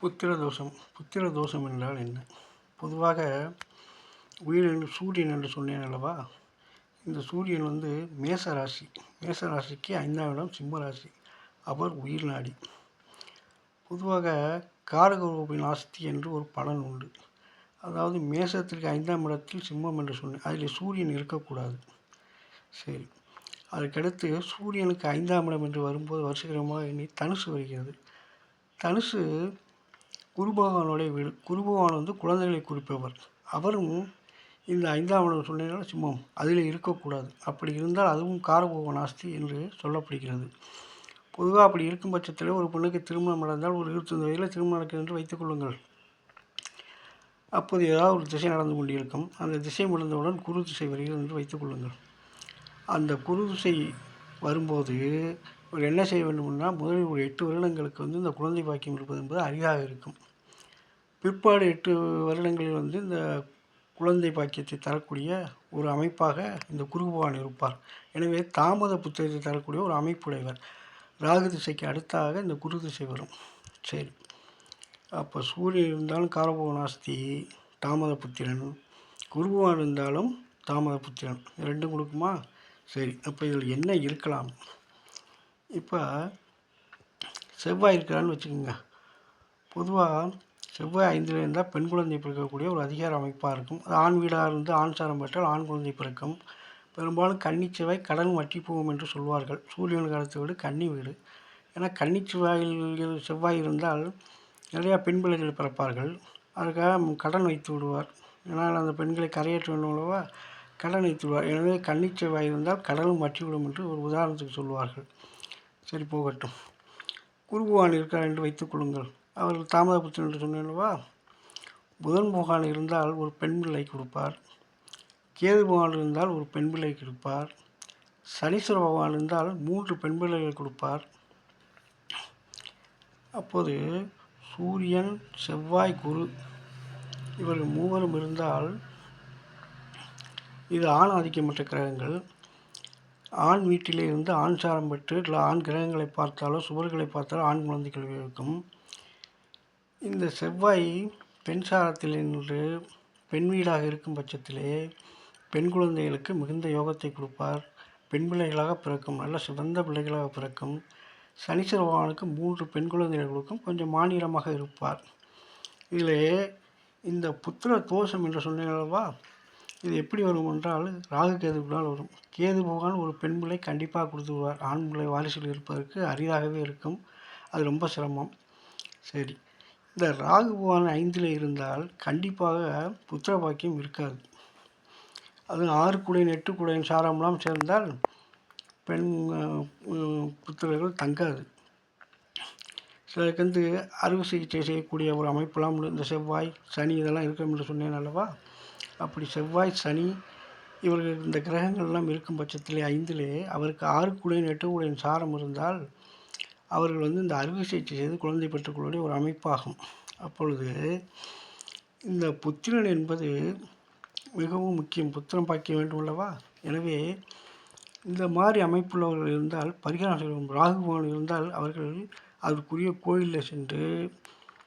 புத்திர தோஷம் என்றால் என்ன? பொதுவாக உயிர் சூரியன் என்று சொன்னேன் அல்லவா? இந்த சூரியன் மேச ராசி. மேச ராசிக்கு 5ஆம் இடம் சிம்ம ராசி. அவர் உயிர் நாடி. பொதுவாக காரகரூபி நாஸ்தி என்று ஒரு பலன் உண்டு. அதாவது மேசத்திற்கு 5ஆம் இடத்தில் சிம்மம் என்று சொன்னேன். அதில் சூரியன் இருக்கக்கூடாது. சரி, அதுக்கடுத்து சூரியனுக்கு 5ஆம் இடம் என்று வரும்போது வருஷகிரமாக எண்ணி தனுசு வருகிறது. தனுசு குரு பகவானுடைய வீடு. குரு பகவான் குழந்தைகளை குறிப்பவர். அவரும் இந்த 5ஆம் இடம் சொன்னீங்கன்னா சிம்மம் அதில் இருக்கக்கூடாது. அப்படி இருந்தால் அதுவும் காரகோப நாஸ்தி என்று சொல்லப்படுகிறது. பொதுவாக அப்படி இருக்கும் பட்சத்தில் ஒரு பெண்ணுக்கு திருமணம் நடந்தால் ஒரு 25 வயதில் திருமணம் நடக்கிறது என்று வைத்துக்கொள்ளுங்கள். அப்போது ஏதாவது ஒரு திசை நடந்து கொண்டிருக்கும். அந்த திசை முடிந்தவுடன் குரு திசை வருகிறது என்று வைத்துக்கொள்ளுங்கள். அந்த குரு திசை வரும்போது இவர் என்ன செய்ய வேண்டும்னா, முதலில் ஒரு 8 வருடங்களுக்கு இந்த குழந்தை பாக்கியம் இருப்பது என்பது அரிதாக இருக்கும். பிற்பாடு 8 வருடங்களில் இந்த குழந்தை பாக்கியத்தை தரக்கூடிய ஒரு அமைப்பாக இந்த குரு பகவான் இருப்பார். எனவே தாமத புத்திரத்தை தரக்கூடிய ஒரு அமைப்புடையவர். ராகு திசைக்கு அடுத்தாக இந்த குரு திசை வரும். சரி, அப்போ சூரியன் இருந்தாலும் காரகோப நாஸ்தி தாமத புத்திரன், குரு பகவான் இருந்தாலும் தாமத புத்திரன், ரெண்டும் கொடுக்குமா? சரி, அப்போ இதில் என்ன இருக்கலாம்? இப்போ செவ்வாய் இருக்கிறான்னு வச்சுக்கோங்க. பொதுவாக செவ்வாய் 5ல் இருந்தால் பெண் குழந்தை பிறக்கக்கூடிய ஒரு அதிகார அமைப்பாக இருக்கும். அது ஆண் வீடாக இருந்து ஆண் சாரம் பெற்றால் ஆண் குழந்தை பிறக்கும். பெரும்பாலும் கன்னி செவ்வாய் கடன் வற்றி போகும் என்று சொல்வார்கள். சூரியனுக்கு அடுத்த வீடு கன்னி வீடு. ஏன்னா கன்னி செவ்வாய் இருந்தால் நிறையா பெண் பிள்ளைகள் பிறப்பார்கள். அதுக்காக கடன் வைத்து விடுவார். ஏன்னால் அந்த பெண்களை கரையேற்ற வேண்டும் அல்லவா? கடன் வைத்து விடுவார். எனவே கன்னி செவ்வாய் இருந்தால் கடலும் வற்றிவிடும் என்று ஒரு உதாரணத்துக்கு சொல்வார்கள். சரி, போகட்டும். குரு பகவான் இருக்கார் என்று வைத்துக்கொள்ளுங்கள். அவர்கள் தாமத புத்திரன் என்று சொன்னேன்வா. புதன் பகவான் இருந்தால் ஒரு பெண் பிள்ளை கொடுப்பார். கேது பகவான் இருந்தால் ஒரு பெண் பிள்ளை கொடுப்பார். சனீஸ்வர பகவான் இருந்தால் 3 பெண் பிள்ளைகள் கொடுப்பார். அப்போது சூரியன், செவ்வாய், குரு இவர்கள் மூவரும் இருந்தால் இது ஆண் ஆதிக்கமற்ற கிரகங்கள். ஆண் வீட்டிலே இருந்து ஆண் சாரம் பெற்று இல்லை ஆண் கிரகங்களை பார்த்தாலோ சுவர்களை பார்த்தாலோ ஆண் குழந்தைகள் இருக்கும். இந்த செவ்வாய் பெண் சாரத்தில் நின்று பெண் வீடாக இருக்கும் பட்சத்திலே பெண் குழந்தைகளுக்கு மிகுந்த யோகத்தை கொடுப்பார். பெண் பிள்ளைகளாக பிறக்கும், நல்ல சிறந்த பிள்ளைகளாக பிறக்கும். சனீஸ்வர பகவானுக்கு 3 பெண் குழந்தைகள் கொடுக்கும். கொஞ்சம் மாநிலமாக இருப்பார். இதிலே இந்த புத்திர தோஷம் என்று சொன்னீங்களவா, இது எப்படி வரும் என்றால் ராகு கேதுவினால் வரும். கேது பகவான் ஒரு பெண் பிள்ளை கண்டிப்பாக கொடுத்து விடுவார். ஆண் பிள்ளை வாரிசுகள் இருப்பதற்கு அரிதாகவே இருக்கும். அது ரொம்ப சிரமம். சரி, இந்த ராகு பகவான் 5ல் இருந்தால் கண்டிப்பாக புத்திர பாக்கியம் இருக்காது. அது 6 குடையன் 8 குடையன் சாரம்லாம் சேர்ந்தால் பெண் புத்திரர்கள் தங்காது. சிலருக்கு அறுவை சிகிச்சை செய்யக்கூடிய ஒரு அமைப்பெல்லாம் இந்த செவ்வாய் சனி இதெல்லாம் இருக்கும் என்று சொன்னேன் அல்லவா? அப்படி செவ்வாய் சனி இவர்கள் இந்த கிரகங்கள்லாம் இருக்கும் பட்சத்திலே 5லே அவருக்கு 6 குடையன் 8 குடையன் சாரம் இருந்தால் அவர்கள் இந்த அறுவை சிகிச்சை செய்து குழந்தை பெற்றுக்கொள்ளக்கூடிய ஒரு அமைப்பாகும். அப்பொழுது இந்த புத்திரன் என்பது மிகவும் முக்கியம். புத்திரம் பாய்க்க வேண்டும் அல்லவா? எனவே இந்த மாதிரி அமைப்புள்ளவர்கள் இருந்தால் பரிகாரம் செய்வோம். ராகு பகவான் இருந்தால் அவர்கள் அதற்குரிய கோயிலில் சென்று